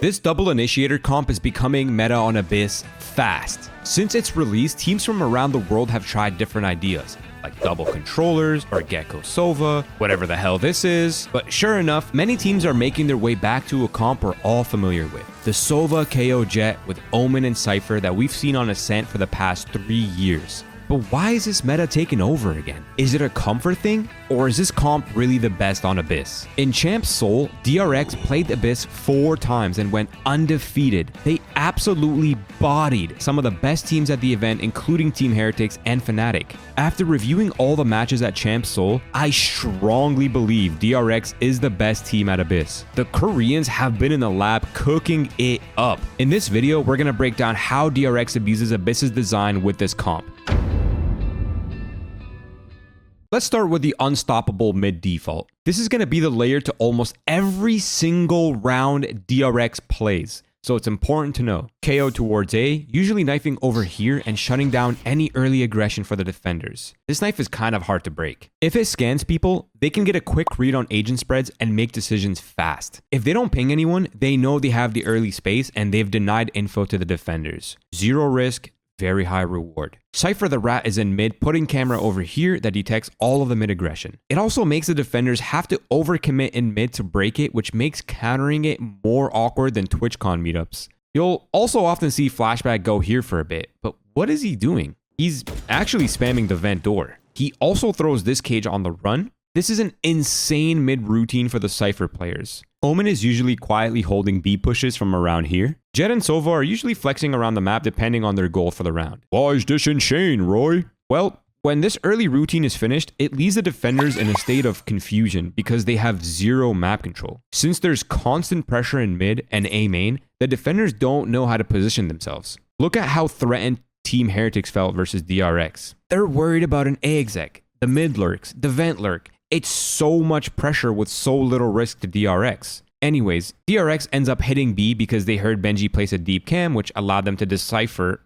This double initiator comp is becoming meta on Abyss fast. Since its release, teams from around the world have tried different ideas, like double controllers or O+Sova, whatever the hell this is. But sure enough, many teams are making their way back to a comp we're all familiar with. The Sova KO Jet with Omen and Cypher that we've seen on Ascent for the past 3 years. But why is this meta taking over again? Is it a comfort thing? Or is this comp really the best on Abyss? In Champ Seoul, DRX played Abyss 4 times and went undefeated. They absolutely bodied some of the best teams at the event, including Team Heretics and Fnatic. After reviewing all the matches at Champ Seoul, I strongly believe DRX is the best team at Abyss. The Koreans have been in the lab cooking it up. In this video, we're going to break down how DRX abuses Abyss's design with this comp. Let's start with the unstoppable mid default. This is going to be the layer to almost every single round DRX plays, so it's important to know. KO towards A, usually knifing over here and shutting down any early aggression for the defenders. This knife is kind of hard to break. If it scans people, they can get a quick read on agent spreads and make decisions fast. If they don't ping anyone, they know they have the early space and they've denied info to the defenders. Zero risk, very high reward. Cypher the Rat is in mid, putting camera over here that detects all of the mid aggression. It also makes the defenders have to overcommit in mid to break it, which makes countering it more awkward than TwitchCon meetups. You'll also often see Flashback go here for a bit, but what is he doing? He's actually spamming the vent door. He also throws this cage on the run. This is an insane mid routine for the Cypher players. Omen is usually quietly holding B pushes from around here. Jet and Sova are usually flexing around the map depending on their goal for the round. Why is this insane, Roy? Well, when this early routine is finished, it leaves the defenders in a state of confusion because they have zero map control. Since there's constant pressure in mid and A main, the defenders don't know how to position themselves. Look at how threatened Team Heretics felt versus DRX. They're worried about an A exec, the mid lurks, the vent lurk. It's so much pressure with so little risk to DRX. Anyways, DRX ends up hitting B because they heard Benji place a deep cam, which allowed them to decipher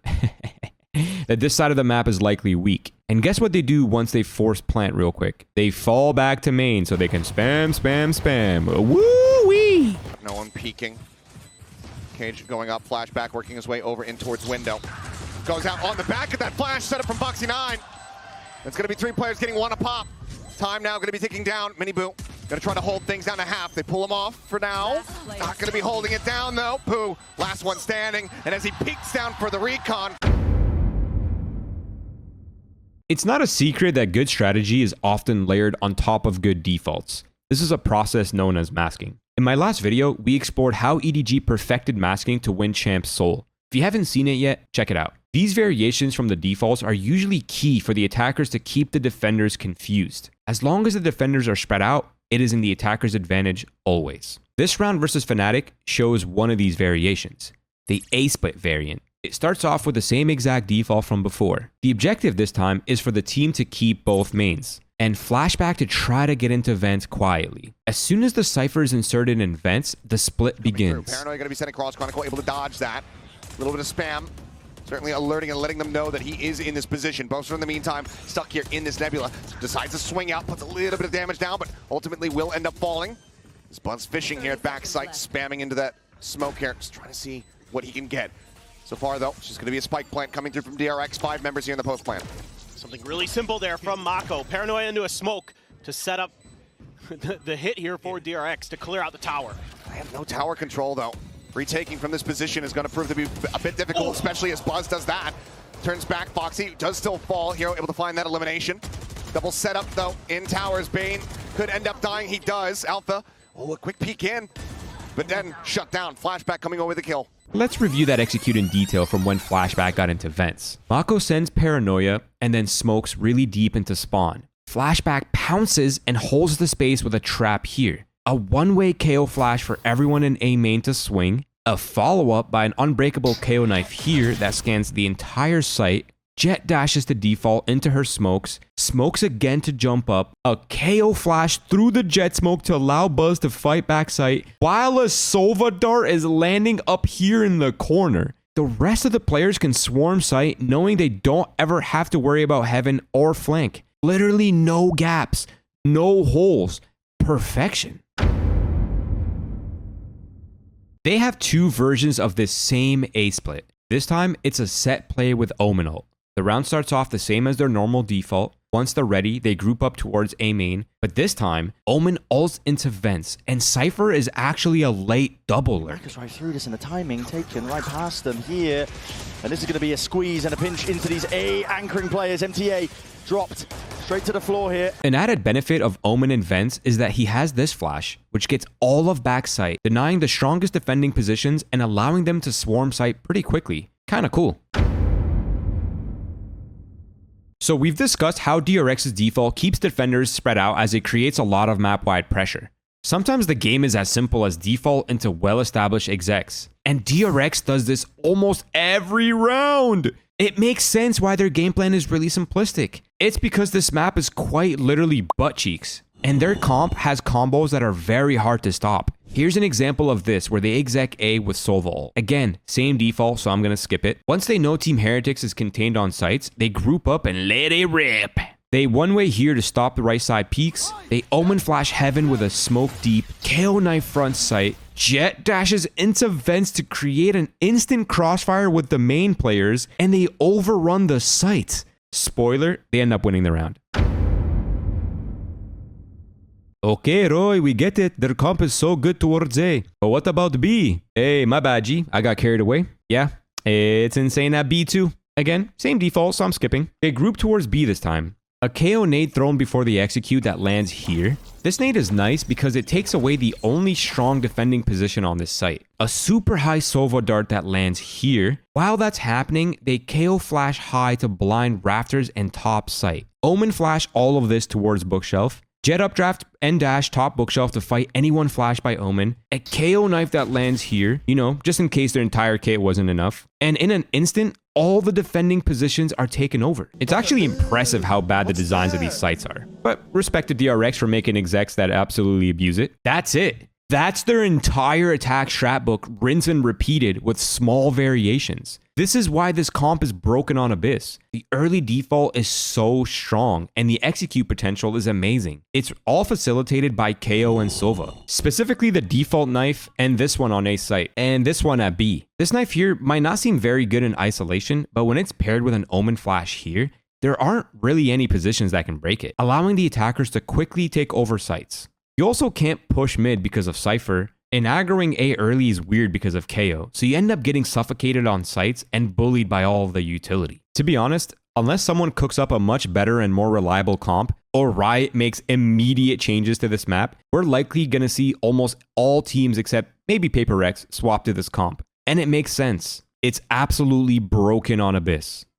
that this side of the map is likely weak. And guess what they do once they force plant real quick? They fall back to main so they can spam. Woo-wee! No one peeking. Cage going up, Flashback working his way over in towards window. Goes out on the back of that flash setup from Boxy9. It's going to be 3 players getting 1 a pop. Time now going to be ticking down. Miniboo going to try to hold things down to half. They pull him off for now. Not going to be holding it down though. Pooh, last one standing. And as he peeks down for the recon. It's not a secret that good strategy is often layered on top of good defaults. This is a process known as masking. In my last video, we explored how EDG perfected masking to win Champ Seoul. If you haven't seen it yet, check it out. These variations from the defaults are usually key for the attackers to keep the defenders confused. As long as the defenders are spread out, it is in the attacker's advantage always. This round versus Fnatic shows one of these variations, the A-split variant. It starts off with the same exact default from before. The objective this time is for the team to keep both mains, and Flashback to try to get into vents quietly. As soon as the Cypher is inserted in vents, the split begins. Paranoia going to be sent across, Chronicle able to dodge that. A little bit of spam. Certainly alerting and letting them know that he is in this position. Boaster in the meantime, stuck here in this nebula. Decides to swing out, puts a little bit of damage down, but ultimately will end up falling. This Buzz fishing here at backside, spamming into that smoke here. Just trying to see what he can get. So far though, it's just going to be a spike plant coming through from DRX. 5 members here in the post plant. Something really simple there from Mako. Paranoia into a smoke to set up the hit here for DRX to clear out the tower. I have no tower control though. Retaking from this position is going to prove to be a bit difficult, especially as Buzz does that. Turns back, Foxy does still fall. Hero able to find that elimination. Double setup though in towers. Bane could end up dying. He does. Alpha, oh, a quick peek in, but then shut down. Flashback coming over the kill. Let's review that execute in detail from when Flashback got into vents. Mako sends Paranoia and then smokes really deep into spawn. Flashback pounces and holds the space with a trap here. A one-way KO flash for everyone in A main to swing, a follow-up by an unbreakable KO knife here that scans the entire site, Jet dashes to default into her smokes, smokes again to jump up, a KO flash through the Jet smoke to allow Buzz to fight back site, while a Sova dart is landing up here in the corner. The rest of the players can swarm site knowing they don't ever have to worry about heaven or flank. Literally no gaps, no holes, perfection. They have two versions of this same A split. This time, it's a set play with Omen ult. The round starts off the same as their normal default. Once they're ready, they group up towards A main, but this time, Omen ults into vents, and Cypher is actually a late double lurk. Goes right through this, and the timing taken right past them here. And this is going to be a squeeze and a pinch into these A anchoring players. MTA dropped straight to the floor here. An added benefit of Omen and vents is that he has this flash, which gets all of backside, denying the strongest defending positions and allowing them to swarm site pretty quickly. Kinda cool. So we've discussed how DRX's default keeps defenders spread out as it creates a lot of map-wide pressure. Sometimes the game is as simple as default into well-established execs, and DRX does this almost every round. It makes sense why their game plan is really simplistic. It's because this map is quite literally butt cheeks, and their comp has combos that are very hard to stop. Here's an example of this where they exec A with O+Sova ult. Again, same default, so I'm gonna skip it. Once they know Team Heretics is contained on sites, they group up and let it rip. They one-way here to stop the right side peaks. They Omen flash heaven with a smoke deep, KO knife front sight, Jet dashes into vents to create an instant crossfire with the main players, and they overrun the site. Spoiler, they end up winning the round. Okay, Roy, we get it. Their comp is so good towards A. But what about B? Hey, my bad, G. I got carried away. Yeah, it's insane at B too. Again, same default, so I'm skipping. They group towards B this time. A KO nade thrown before they execute that lands here. This nade is nice because it takes away the only strong defending position on this site. A super high Sova dart that lands here. While that's happening, they KO flash high to blind rafters and top site. Omen flash all of this towards bookshelf. Jet updraft and dash top bookshelf to fight anyone flashed by Omen. A KO knife that lands here, you know, just in case their entire kit wasn't enough. And in an instant, all the defending positions are taken over. It's actually impressive how bad the designs of these sites are. But respect to DRX for making execs that absolutely abuse it. That's it. That's their entire attack strat book, rinse and repeated with small variations. This is why this comp is broken on Abyss. The early default is so strong, and the execute potential is amazing. It's all facilitated by KO and Sova. Specifically the default knife, and this one on A site, and this one at B. This knife here might not seem very good in isolation, but when it's paired with an Omen flash here, there aren't really any positions that can break it, allowing the attackers to quickly take over sites. You also can't push mid because of Cypher, and aggroing A early is weird because of KO, so you end up getting suffocated on sites and bullied by all of the utility. To be honest, unless someone cooks up a much better and more reliable comp, or Riot makes immediate changes to this map, we're likely gonna see almost all teams except maybe Paper Rex swap to this comp. And it makes sense. It's absolutely broken on Abyss.